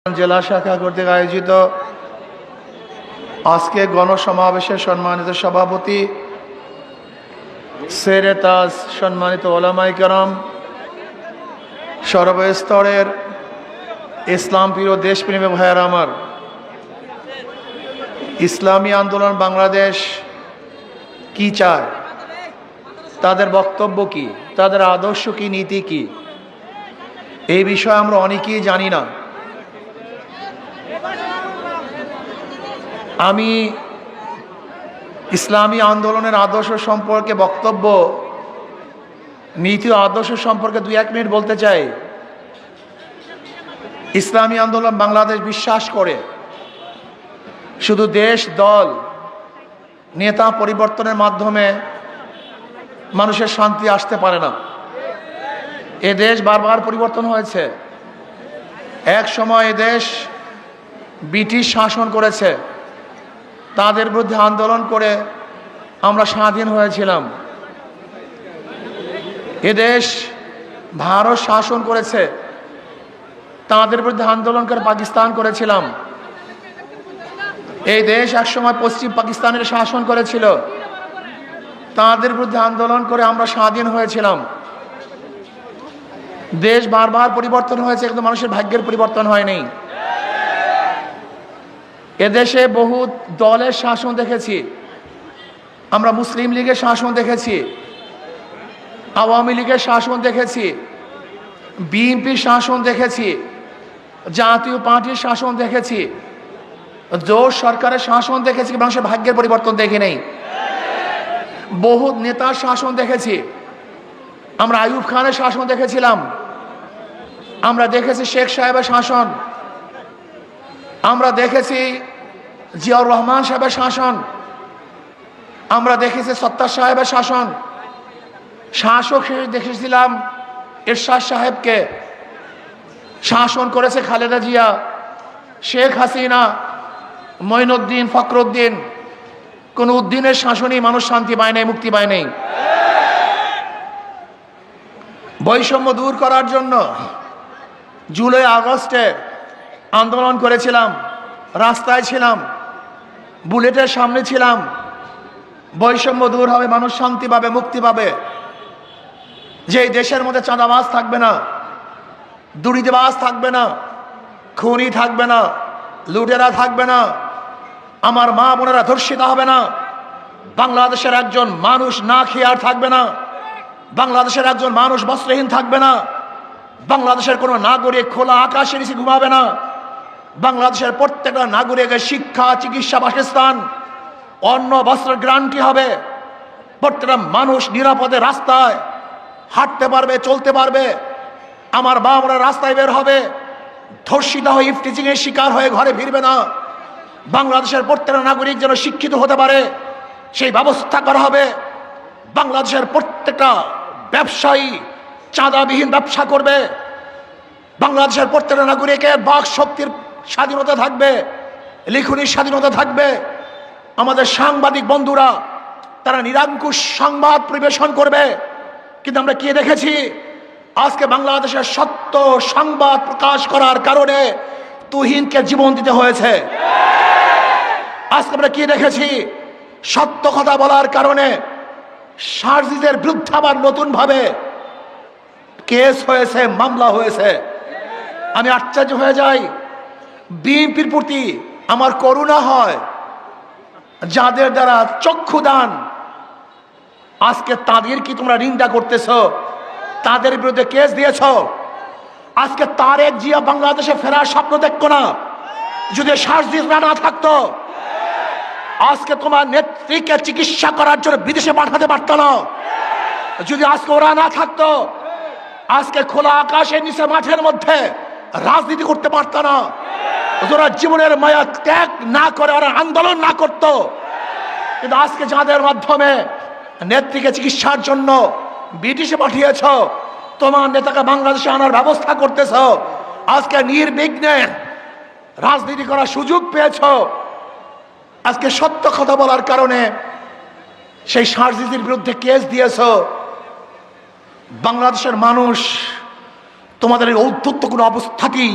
জেলা শাখা কর্তৃক আয়োজিত আজকে গণসমাবেশের সম্মানিত সভাপতি সেরে তাজ, সম্মানিত ওলামায়ে কেরাম, সর্বস্তরের ইসলাম প্রিয় দেশপ্রেমী ভাইয়েরা আমার, ইসলামী আন্দোলন বাংলাদেশ কি চায়, তাদের বক্তব্য কি, তাদের আদর্শ কি, নীতি কি, এই বিষয়ে আমরা অনেকেই জানি না। আমি ইসলামী আন্দোলনের আদর্শ সম্পর্কে বক্তব্য, নীতি ও আদর্শ সম্পর্কে 2-1 মিনিট বলতে চাই। ইসলামী আন্দোলন বাংলাদেশ বিশ্বাস করে শুধু দেশ, দল, নেতা পরিবর্তনের মাধ্যমে মানুষের শান্তি আসতে পারে না। এ দেশ বারবার পরিবর্তন হয়েছে। এক সময় এ দেশ ব্রিটিশ শাসন করেছে, তাদের বিরুদ্ধে আন্দোলন করে আমরা স্বাধীন হয়েছিলাম। এদেশ ভারত শাসন করেছে, তাদের বিরুদ্ধে আন্দোলন করে পাকিস্তান করেছিলাম। এই দেশ একসময় পশ্চিম পাকিস্তানের শাসন করেছিল, তাদের বিরুদ্ধে আন্দোলন করে আমরা স্বাধীন হয়েছিলাম। দেশ বারবার পরিবর্তন হয়েছে, কিন্তু মানুষের ভাগ্যের পরিবর্তন হয়নি। এদেশে বহু দলের শাসন দেখেছি। আমরা মুসলিম লীগের শাসন দেখেছি, আওয়ামী লীগের শাসন দেখেছি, বিএনপির শাসন দেখেছি, জাতীয় পার্টির শাসন দেখেছি, জোট সরকারের শাসন দেখেছি, মানুষের ভাগ্যের পরিবর্তন দেখি নেই। বহু নেতার শাসন দেখেছি। আমরা আইয়ুব খানের শাসন দেখেছিলাম, আমরা দেখেছি শেখ সাহেবের শাসন, আমরা দেখেছি জিয়াউর রহমান সাহেবের শাসন, আমরা দেখেছি সত্তার সাহেবের শাসন। শাসক দেখেছিলাম এরশাদ সাহেবকে, শাসন করেছে খালেদা জিয়া, শেখ হাসিনা, মঈনুদ্দিন, ফখরুদ্দিন। কোন উদ্দিনের শাসনই মানুষ শান্তি পায় নাই, মুক্তি পায় নাই। বৈষম্য দূর করার জন্য জুলাই আগস্টে আন্দোলন করেছিলাম, রাস্তায় ছিলাম, বুলেটের সামনে ছিলাম। বৈষম্য দূর হবে, মানুষ শান্তি পাবে, মুক্তি পাবে। যে দেশের মধ্যে চাঁদাবাজ থাকবে না, দুর্নীতিবাজ থাকবে না, খুনি থাকবে না, লুটেরা থাকবে না, আমার মা বোনেরা ধর্ষিতা হবে না, বাংলাদেশের একজন মানুষ না খেয়ে আর থাকবে না, বাংলাদেশের একজন মানুষ বস্ত্রহীন থাকবে না, বাংলাদেশের কোনো নাগরিক খোলা আকাশের নিচে ঘুমাবে না, বাংলাদেশের প্রত্যেকটা নাগরিকের শিক্ষা, চিকিৎসা, বাসস্থান, অন্ন, বস্ত্রের গ্যারান্টি হবে। প্রত্যেকটা মানুষ নিরাপদে রাস্তায় হাঁটতে পারবে, চলতে পারবে। আমার মা বোনেরা রাস্তায় বের হবে, ধর্ষিতা হয়ে ইফটিজিং এর শিকার হয়ে ঘরে ফিরবে না। বাংলাদেশের প্রত্যেকটা নাগরিক যেন শিক্ষিত হতে পারে, সেই ব্যবস্থা করা হবে। বাংলাদেশের প্রত্যেকটা ব্যবসায়ী চাঁদাবিহীন ব্যবসা করবে। বাংলাদেশের প্রত্যেকটা নাগরিকের বাক শক্তির স্বাধীনতা থাকবে, লিখনির স্বাধীনতা থাকবে। আমাদের সাংবাদিক বন্ধুরা তারা নিরঙ্কুশ সংবাদ পরিবেশন করবে। কিন্তু আমরা কি দেখেছি, আজকে বাংলাদেশের সত্য সংবাদ প্রকাশ করার কারণে তুহিনকে জীবন দিতে হয়েছে। আজকে আমরা কি দেখেছি, সত্য কথা বলার কারণে শারজিদের বিরুদ্ধে আবার নতুন ভাবে কেস হয়েছে, মামলা হয়েছে। আমি আশ্চর্য হয়ে যাই, বিএনপির প্রতি আমার করুণা হয়, যাদের দ্বারা চক্ষুদান, আজকে তাদের কি তোমরা নিন্দা করতেছ, তাদের বিরুদ্ধে কেস দিয়েছ। আজকে তারেক জিয়া বাংলাদেশে ফেরার স্বপ্ন দেখতো না যদি শারজিদরা না থাকতো। আজকে তোমার নেত্রীকে চিকিৎসা করার জন্য বিদেশে পাঠাতে পারত না যদি আজকে ওরা না থাকতো। আজকে খোলা আকাশের নিচে মাঠের মধ্যে রাজনীতি করতে পারত না। ওরা জীবনের মায়া ত্যাগ না করে, ওরা আন্দোলন না করত। কিন্তু আজকে যাদের মাধ্যমে নেত্রীকে চিকিৎসার জন্য ব্রিটিশে পাঠিয়েছ, তোমার নেতাকে বাংলাদেশে আনার ব্যবস্থা করতেছ, আজকে নির্বিঘ্নে রাজনীতি করার সুযোগ পেয়েছ। আজকে সত্য কথা বলার কারণে সেই শারজিদের বিরুদ্ধে কেস দিয়েছ। বাংলাদেশের মানুষ তোমাদের এই ঔদ্ধত্য কোনো অবস্থাতেই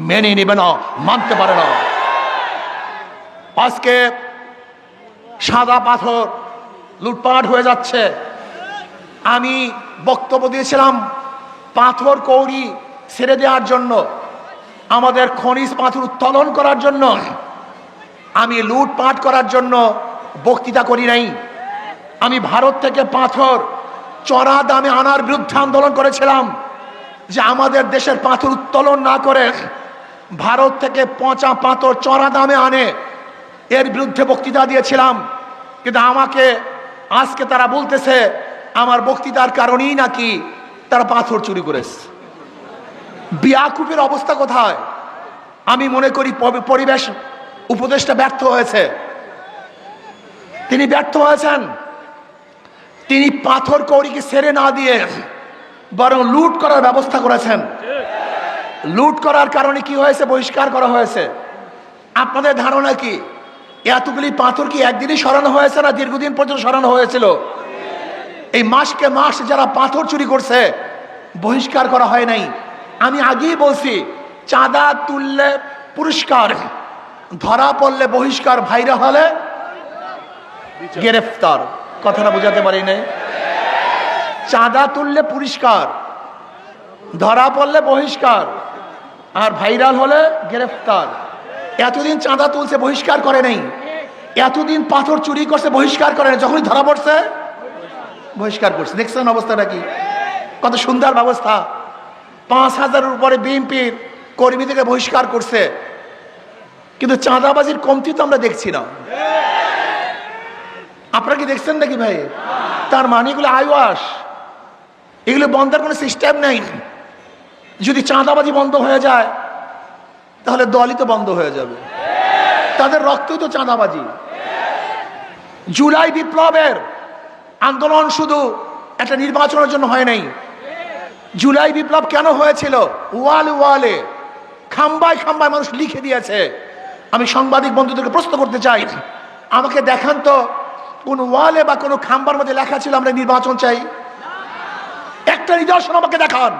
মেনে নেবে না, মানতে পারে না। আজকে সাদা পাথর লুটপাট হয়ে যাচ্ছে। আমি বক্তব্য দিয়েছিলাম পাথর কৌড়ি ছেড়ে দেওয়ার জন্য, আমাদের খনিজ পাথর উত্তোলন করার জন্য। আমি লুটপাট করার জন্য বক্তৃতা করি নাই। আমি ভারত থেকে পাথর চড়া দামে আনার বিরুদ্ধে আন্দোলন করেছিলাম, যে আমাদের দেশের পাথর উত্তোলন না করে ভারত থেকে পচা পাথর চড়া দামে আনে, এর বিরুদ্ধে বক্তৃতা দিয়েছিলাম। কিন্তু আমাকে আজকে তারা বলতেছে আমার বক্তৃতার কারণেই নাকি তারা পাথর চুরি করেছে। বিয়াকুবের অবস্থা কোথায়? আমি মনে করি পরিবেশ উপদেষ্টা ব্যর্থ হয়েছে। তিনি ব্যর্থ হয়েছেন। তিনি পাথর কৌড়িকে ছেড়ে না দিয়ে বরং লুট করার ব্যবস্থা করেছেন। লুট করার কারণে কি হয়েছে? বহিষ্কার করা হয়েছে। আপনাদের ধারণা কি এতগুলি পাথর কি একদিনই সরানো হয়েছে না দীর্ঘদিন পর্যন্ত সরানো হয়েছিল? এই মাসকে মাস যারা পাথর চুরি করছে বহিষ্কার করা হয় নাই। আমি আগেই বলছি, চাঁদা তুললে পুরস্কার, ধরা পড়লে বহিষ্কার, ভাইরা হলে গ্রেফতার। কথাটা বোঝাতে পারি নাই? চাঁদা তুললে পুরস্কার, ধরা পড়লে বহিষ্কার, আর ভাইরাল হলে গ্রেফতার। এতদিন চাঁদা তুলছে, বহিষ্কার করে নাই। এতদিন পাথর চুরি করছে, বহিষ্কার করে নাই। যখনই ধরা পড়ছে বহিষ্কার করছে। দেখছেন অবস্থাটা কি? কত সুন্দর ব্যবস্থা। ৫,০০০-এর উপরে বিএনপির কর্মীদেরকে বহিষ্কার করছে, কিন্তু চাঁদাবাজির কমতি তো আমরা দেখছি না। আপনারা কি দেখছেন নাকি ভাই? তার মানে এগুলো আইওয়াস, এগুলো বন্ধের কোনো সিস্টেম নেই। যদি চাঁদাবাজি বন্ধ হয়ে যায় তাহলে দলই তো বন্ধ হয়ে যাবে, তাদের রক্তই তো চাঁদাবাজি। জুলাই বিপ্লবের আন্দোলন শুধু একটা নির্বাচনের জন্য হয় নাই। জুলাই বিপ্লব কেন হয়েছিল? ওয়ালে ওয়ালে, খাম্বায় খাম্বায় মানুষ লিখে দিয়েছে। আমি সাংবাদিক বন্ধুদেরকে প্রশ্ন করতে চাই, আমাকে দেখান তো কোন ওয়ালে বা কোন খাম্বার মধ্যে লেখা ছিল আমরা নির্বাচন চাই? একটা নিদর্শন আমাকে দেখান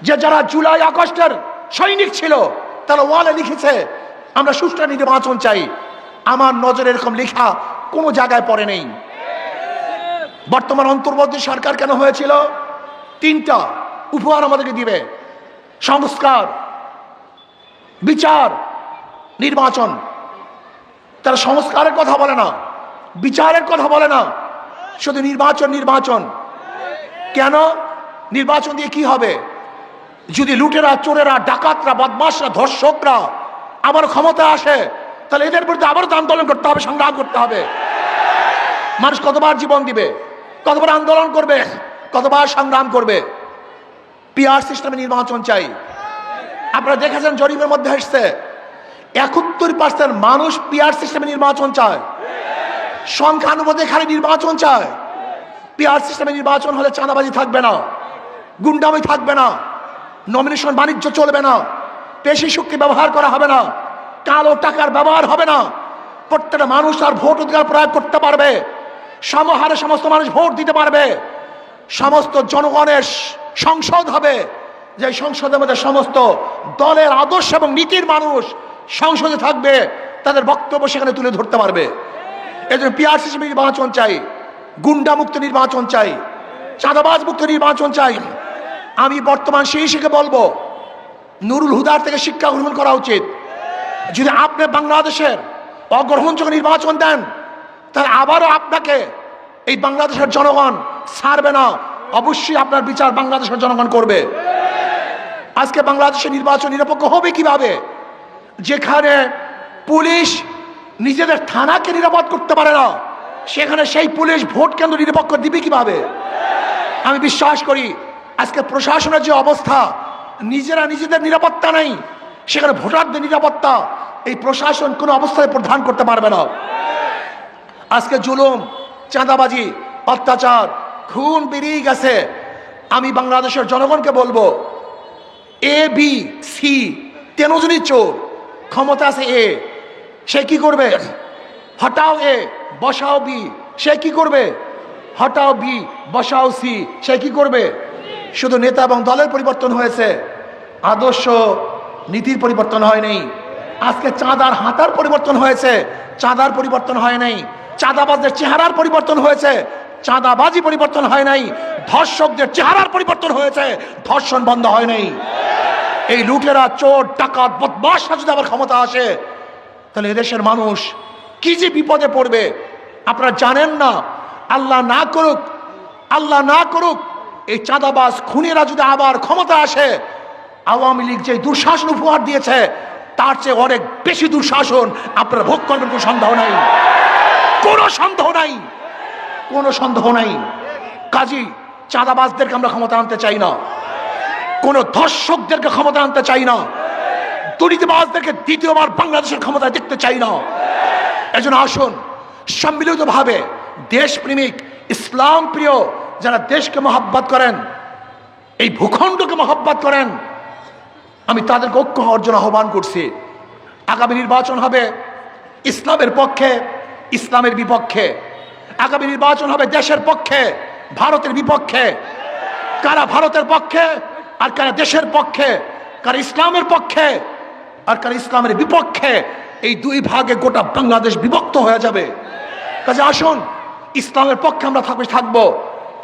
যে যারা জুলাই আগস্টের সৈনিক ছিল তারা ওয়ালে লিখেছে আমরা সুষ্ঠু নির্বাচন চাই। আমার নজরে এরকম লেখা কোনো জায়গায় পড়ে নেই। বর্তমান অন্তর্বর্তী সরকার কেন হয়েছিল? 3টা উপহার আমাদেরকে দিবে: সংস্কার, বিচার, নির্বাচন। তারা সংস্কারের কথা বলে না, বিচারের কথা বলে না, শুধু নির্বাচন নির্বাচন। কেন? নির্বাচন দিয়ে কি হবে? যদি লুটেরা, চোরেরা, ডাকাতরা, বদমাশরা, ধর্ষকরা আবার ক্ষমতা আসে, তাহলে এদের বিরুদ্ধে আবারও আন্দোলন করতে হবে, সংগ্রাম করতে হবে। মানুষ কতবার জীবন দিবে, কতবার আন্দোলন করবে, কতবার সংগ্রাম করবে? পিআর সিস্টেমে নির্বাচন চাই। আপনারা দেখেছেন জরিপের মধ্যে এসছে 71% মানুষ পিআর সিস্টেমে নির্বাচন চায়। সংখ্যানুপাতে খালি নির্বাচন চায়। পিআর সিস্টেমে নির্বাচন হলে চাঁদাবাজি থাকবে না, গুন্ডামি থাকবে না, নমিনেশন বাণিজ্য চলবে না, পেশি শক্তি ব্যবহার করা হবে না, কালো টাকার ব্যবহার হবে না। প্রত্যেকটা মানুষ আর ভোট অধিকার প্রয়োগ করতে পারবে, সমহারে সমস্ত মানুষ ভোট দিতে পারবে। সমস্ত জনগণের সংসদ হবে, যে সংসদের মধ্যে সমস্ত দলের আদর্শ এবং নীতির মানুষ সংসদে থাকবে, তাদের বক্তব্য সেখানে তুলে ধরতে পারবে। এই জন্য পিআর সিস্টেমে নির্বাচন চাই, গুন্ডা মুক্ত নির্বাচন চাই, চাঁদাবাজ মুক্ত নির্বাচন চাই। আমি বর্তমান শিশুকে বলবো নুরুল হুদার থেকে শিক্ষা গ্রহণ করা উচিত। যদি আপনি বাংলাদেশের অগ্রহণযোগ্য নির্বাচন দেন, তাহলে আবারও আপনাকে এই বাংলাদেশের জনগণ ছাড়বে না। অবশ্যই আপনার বিচার বাংলাদেশের জনগণ করবে। আজকে বাংলাদেশের নির্বাচন নিরপেক্ষ হবে কিভাবে? যেখানে পুলিশ নিজেদের থানাকে নিরাপদ করতে পারে না, সেখানে সেই পুলিশ ভোট কেন্দ্র নিরপেক্ষ দিবে কিভাবে? আমি বিশ্বাস করি আজকে প্রশাসনের যে অবস্থা, নিজেরা নিজেদের নিরাপত্তা নেই, সেখানে ভোটারদের নিরাপত্তা এই প্রশাসন কোনো অবস্থায় প্রদান করতে পারবে না। আজকে জুলুম, চাঁদাবাজি, অত্যাচার, খুন বেরিয়ে গেছে। আমি বাংলাদেশের জনগণকে বলবো, এ বি সি 3 জনই চোর, ক্ষমতা আছে এ, সে কি করবে? হটাও এ, বসাও বি, সে কি করবে? হটাও বি, বসাও সি, সে কি করবে? শুধু নেতা এবং দলের পরিবর্তন হয়েছে, আদর্শ নীতির পরিবর্তন হয়নি। আজকে চাঁদার হাতার পরিবর্তন হয়েছে, চাঁদার পরিবর্তন হয় নাই। চাঁদাবাজদের চেহারার পরিবর্তন হয়েছে, চাঁদাবাজি পরিবর্তন হয় নাই। ধর্ষকদের চেহারার পরিবর্তন হয়েছে, ধর্ষণ বন্ধ হয় নাই। এই লুটেরা, চোর, ডাকাত, বদমাশরা যদি আবার ক্ষমতা আসে, তাহলে এদেশের মানুষ কি যে বিপদে পড়বে আপনারা জানেন না। আল্লাহ না করুক, আল্লাহ না করুক, এই চাঁদাবাজ খুনিরা যদি আবার ক্ষমতা আসে, আওয়ামী লীগ যে দুঃশাসন উপহার দিয়েছে তার চেয়ে অনেক বেশি দুঃশাসন আপনারা ভোগ করবেন, কোনো সন্দেহ নাই, কোনো সন্দেহ নাই, কোনো সন্দেহ নাই। কাজী চাঁদাবাজদেরকে আমরা ক্ষমতা আনতে চাই না, কোন ধর্ষকদেরকে ক্ষমতা আনতে চাই না, দুর্নীতিবাজদেরকে দ্বিতীয়বার বাংলাদেশের ক্ষমতায় দেখতে চাই না। এজন্য আসুন সম্মিলিতভাবে দেশপ্রেমিক, ইসলাম প্রিয় যারা দেশকে মহব্বত করেন, এই ভূখণ্ডকে মহব্বত করেন, আমি তাদেরকে ঐক্য হওয়ার জন্য আহ্বান করছি। আগামী নির্বাচন হবে ইসলামের পক্ষে, ইসলামের বিপক্ষে। আগামী নির্বাচন হবে দেশের পক্ষে, ভারতের বিপক্ষে। কারা ভারতের পক্ষে আর কারা দেশের পক্ষে, কারা ইসলামের পক্ষে আর কারা ইসলামের বিপক্ষে, এই দুই ভাগে গোটা বাংলাদেশ বিভক্ত হয়ে যাবে। কাজে আসুন ইসলামের পক্ষে আমরা থাকবো,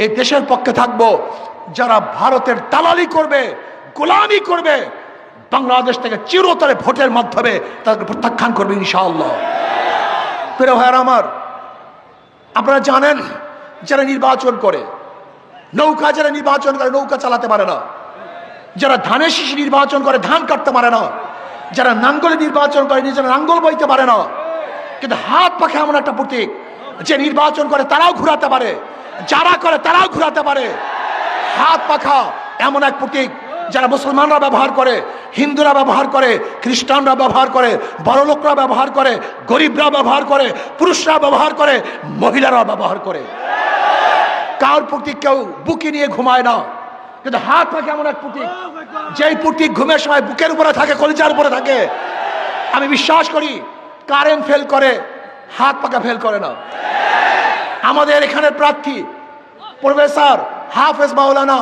এই দেশের পক্ষে থাকবো। যারা ভারতের দালালি করবে, গোলামি করবে, বাংলাদেশ থেকে চিরতরে ভোটের মাধ্যমে তাদেরকে প্রত্যাখ্যান করবে ইনশাআল্লাহ। প্রিয় ভাইয়েরা আমার, আপনারা জানেন যারা নির্বাচন করে, নৌকা যারা নির্বাচন করে নৌকা চালাতে পারে না, যারা ধানের শীষে নির্বাচন করে ধান কাটতে পারে না, যারা নাঙ্গলে নির্বাচন করে নিজেরা নাঙ্গল বইতে পারে না, কিন্তু হাত পাখা এমন একটা প্রতীক যে নির্বাচন করে তারাও ঘুরাতে পারে, যারা করে তারাও ঘুরাতে পারে। হাত পাখা এমন এক প্রতীক যারা মুসলমানরা ব্যবহার করে, হিন্দুরা ব্যবহার করে, খ্রিস্টানরা ব্যবহার করে, বড় লোকরা ব্যবহার করে, গরিবরা ব্যবহার করে, পুরুষরা ব্যবহার করে, মহিলারা ব্যবহার করে। কার প্রতীক কেউ বুকে নিয়ে ঘুমায় না, কিন্তু হাত পাখা এমন এক প্রতীক, যেই প্রতীক ঘুমের সময় বুকের উপরে থাকে, কলিজার উপরে থাকে। আমি বিশ্বাস করি কারেন্ট ফেল করে, হাত পাখা ফেল করে না। আমাদের এখানের প্রার্থী প্রফেসর হাফেজ মাওলানা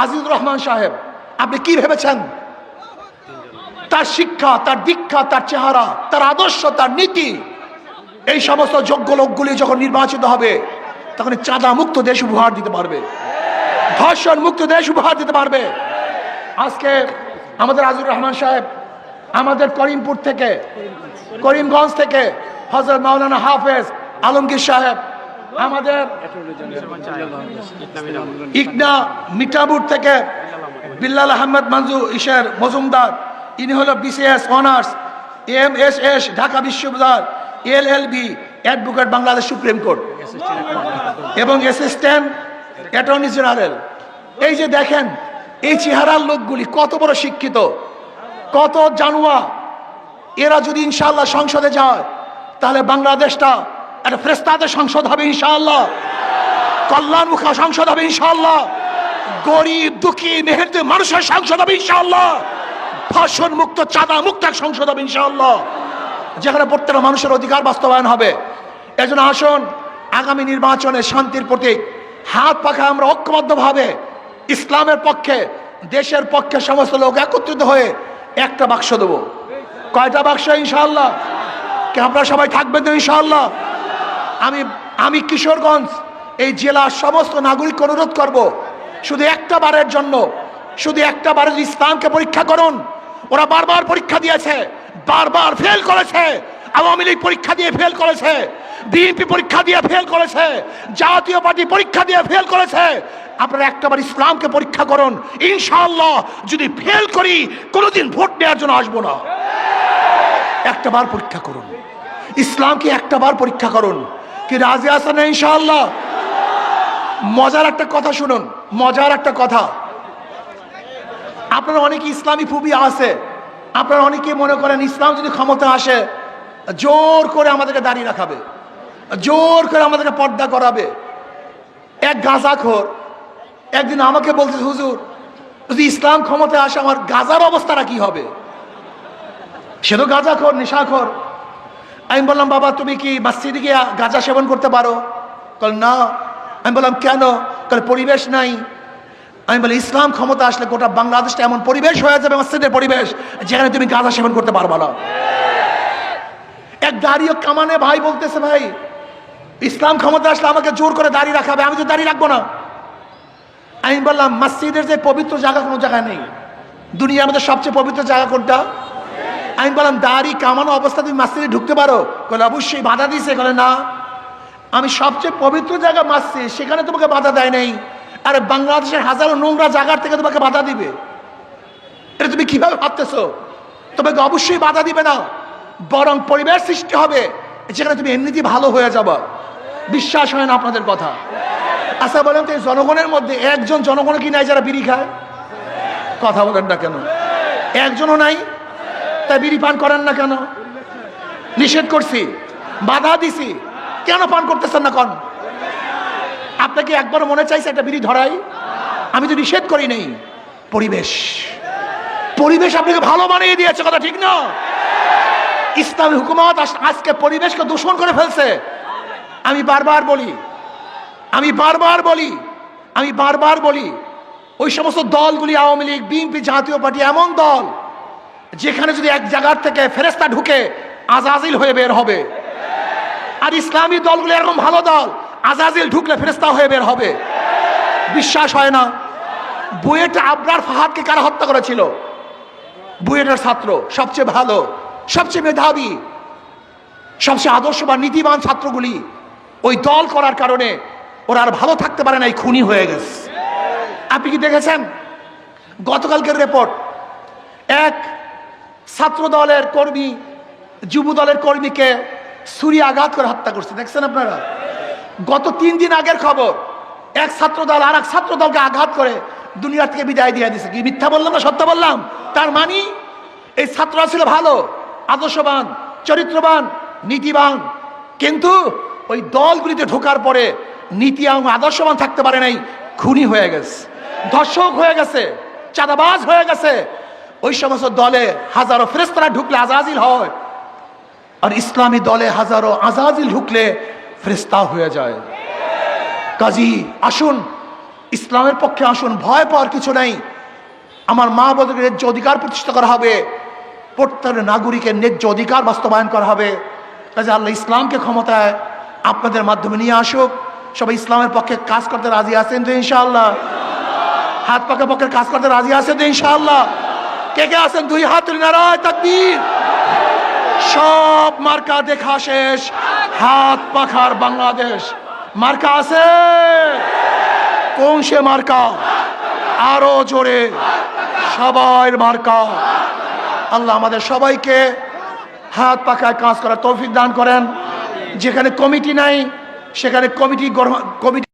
আজিজুর রহমান সাহেব, আপনি কি ভেবেছেন তার শিক্ষা, তার দীক্ষা, তার চেহারা, তার আদর্শ, তার নীতি, এই সমস্ত যোগ্য লোকগুলি যখন নির্বাচিত হবে তখন চাঁদা মুক্ত দেশ উপহার দিতে পারবে, ধর্ষণ মুক্ত দেশ উপহার দিতে পারবে। আজকে আমাদের আজিজুর রহমান সাহেব আমাদের করিমপুর থেকে, করিমগঞ্জ থেকে হযরত মাওলানা হাফেজ আলমগীর সাহেব, আমাদের ইকনা মিঠাপুর থেকে বিল্লাল আহমেদ মজুমদার, ইনি হলো বিসিএস অনার্স, MSS ঢাকা বিশ্ববিদ্যালয়, LLB advocate Bangladesh supreme court এবং অ্যাসিস্ট্যান্ট অ্যাটর্নি জেনারেল। এই যে দেখেন এই চেহারার লোকগুলি কত বড় শিক্ষিত, কত জানুয়া। এরা যদি ইনশাআল্লাহ সংসদে যায় তাহলে বাংলাদেশটা একটা ফেরেশতাদের সংসদ হবে ইনশাআল্লাহ, কল্যাণমুখী সংসদ হবে ইনশাআল্লাহ, গরিব দুঃখী মেহেরতে মানুষের সংসদ হবে ইনশাআল্লাহ, ধর্ষণ মুক্ত চাঁদা মুক্ত এক সংসদ হবে ইনশাআল্লাহ, যেখানে প্রত্যেকটা মানুষের অধিকার বাস্তবায়ন হবে। এজন্য আসুন আগামী নির্বাচনে শান্তির প্রতীক হাত পাখা আমরা ঐক্যবদ্ধভাবে ইসলামের পক্ষে, দেশের পক্ষে সমস্ত লোক একত্রিত হয়ে একটা বাক্স দেবো। কয়টা বাক্স ইনশাআল্লাহ? কে আপনারা সবাই থাকবেন তো ইনশাআল্লাহ? আমি কিশোরগঞ্জ এই জেলার সমস্ত নাগরিক অনুরোধ করব, শুধু একটা বারের জন্য, শুধু একটা বারের ইসলামকে পরীক্ষা করুন। ওরা বারবার পরীক্ষা দিয়েছে, বারবার ফেল করেছে। আওয়ামী লীগ পরীক্ষা দিয়ে ফেল করেছে, বিএনপি পরীক্ষা দিয়ে ফেল করেছে, জাতীয় পার্টি পরীক্ষা দিয়ে ফেল করেছে। আপনারা একটাবার ইসলামকে পরীক্ষা করুন, ইনশাআল্লাহ যদি ফেল করি কোনোদিন ভোট নেওয়ার জন্য আসবো না। একটাবার পরীক্ষা করুন, ইসলামকে একটাবার পরীক্ষা করুন। কি রাজি আছেন না ইনশাআল্লাহ? মজার একটা কথা শুনুন, মজার একটা কথা। আপনারা অনেকে ইসলামী ফোবিয়া আছে, আপনারা অনেকে মনে করেন ইসলাম যদি ক্ষমতা আসে জোর করে আমাদেরকে দাঁড়িয়ে রাখাবে, জোর করে আমাদেরকে পর্দা করাবে। এক গাঁজাখোর একদিন আমাকে বলছে, হুজুর যদি ইসলাম ক্ষমতায় আসে আমার গাঁজার অবস্থাটা কি হবে? সে তো গাঁজাখোর, নেশাখোর। আমি বললাম, বাবা তুমি কি মসজিদে গিয়ে গাঁজা সেবন করতে পারো? বল না। আমি বললাম কেন? কারণ পরিবেশ নাই। আমি বলি ইসলাম ক্ষমতা আসলে গোটা বাংলাদেশটা এমন পরিবেশ হয়ে যাবে, মসজিদের পরিবেশ, যেখানে তুমি গাঁজা সেবন করতে পারবা না। এক দাড়িও কামানে ভাই বলতেছে, ভাই ইসলাম ক্ষমতা আসলে আমাকে জোর করে দাঁড়িয়ে রাখাবে, আমি তো দাঁড়িয়ে রাখবো না। আমি বললাম মসজিদের যে পবিত্র জায়গা কোনো জায়গায় নেই, দুনিয়ার মধ্যে সবচেয়ে পবিত্র জায়গা কোনটা? আমি বললাম দাড়ি কামানো অবস্থা তুমি মসজিদে ঢুকতে পারো? বলে অবশ্যই। বাধা দিয়েছে? বলে না, আমি সবচেয়ে পবিত্র জায়গা মসজিদ, সেখানে তোমাকে বাধা দেয় নাই, আর বাংলাদেশের হাজারো নোংরা জায়গার থেকে তোমাকে বাধা দিবে? এটা তুমি কিভাবে ভাবতেছো? তোমাকে অবশ্যই বাধা দিবে না, বরং পরিবেশ সৃষ্টি হবে যেখানে তুমি এমনিতেই ভালো হয়ে যাবা। বিশ্বাস হয় না আপনাদের কথা? আচ্ছা বলেন তো, এই জনগণের মধ্যে একজন জনগণ কি নাই যারা বিড়ি খায়? কথা বলেন না কেন? একজনও নাই? তাই বিড়ি পান করেন না কেন? নিষেধ করছি, বাধা দিছি, কেন পান করতেছেন না? কোন আপনাকে একবার মনে চাইছে একটা বিড়ি ধরাই? আমি তো নিষেধ করি নেই। পরিবেশ, পরিবেশ আপনাকে ভালো বানিয়ে দিয়েছে, কথা ঠিক না? ইসলামী হুকুমত আজকে পরিবেশকে দূষণ করে ফেলছে। আমি বারবার বলি ওই সমস্ত দলগুলি, আওয়ামী লীগ, বিএনপি, জাতীয় পার্টি, এমন দল যেখানে যদি এক জায়গার থেকে ফেরেশতা ঢুকে আজাজিল হয়ে বের হবে। আর ইসলামী দলগুলি এরকম ভালো দল, আজাজিল ঢুকলে ফেরেশতা হয়ে বের হবে। বিশ্বাস হয় না? বুয়েটে আবরার ফাহাদকে কারা হত্যা করেছিল? বুয়েটের ছাত্র, সবচেয়ে ভালো, সবচেয়ে মেধাবী, সবচেয়ে আদর্শবান, নীতিবান ছাত্রগুলি ওই দল করার কারণে ওরা আর ভালো থাকতে পারে না, খুনি হয়ে গেছে। আপনি কি দেখেছেন গতকালকের রিপোর্ট? এক ছাত্র দলের কর্মী যুব দলের কর্মীকে ছুরি আঘাত করে হত্যা করছে, দেখছেন আপনারা? গত 3 দিন আগের খবর, এক ছাত্র দল আর এক ছাত্র দলকে আঘাত করে দুনিয়ার থেকে বিদায় দিয়ে দিয়েছে। কি মিথ্যা বললাম না সত্য বললাম? তার মানে এই ছাত্ররা ছিল ভালো, আদর্শবান, চরিত্রবান, নীতিবান, কিন্তু ওই দলগুলিতে ঢোকার পরে নীতি এবং আদর্শবান থাকতে পারে নাই, খুনি হয়ে গেছে, ধর্ষক হয়ে গেছে, চাঁদাবাজ হয়ে গেছে। ওই সমস্ত দলে হাজারো ফেরেশতারা ঢুকলে আজাজিল হয়, আর ইসলামী দলে হাজারো আজাজিল ঢুকলে ফেরেশতা হয়ে যায়। কাজী আসুন, ইসলামের পক্ষে আসুন, ভয় পাওয়ার কিছু নেই। আমার মা বোনদের ন্যায্য অধিকার প্রতিষ্ঠা করা হবে, প্রত্যেক নাগরিকের ন্যায্য অধিকার বাস্তবায়ন করা হবে। কাজে আল্লাহ ইসলামকে ক্ষমতায় আপনাদের মাধ্যমে নিয়ে আসুক। সবাই ইসলামের পক্ষে কাজ করতে রাজি আছেন তো ইনশাআল্লাহ? হাত পাকা পক্ষের কাজ করতে রাজি আছেন তো ইনশাআল্লাহ? কে কে আছেন? 2 হাত তুলে নারায়ে তাকবীর। সব মার্কা দেখা শেষ, হাত পাখার বাংলাদেশ মার্কা আছে। কোন সে মার্কা? আরো জোরে, সবাই মার্কা। আল্লাহ আমাদের সবাইকে হাত পাখায় কাজ করার তৌফিক দান করেন। যেখানে কমিটি নাই সেখানে কমিটি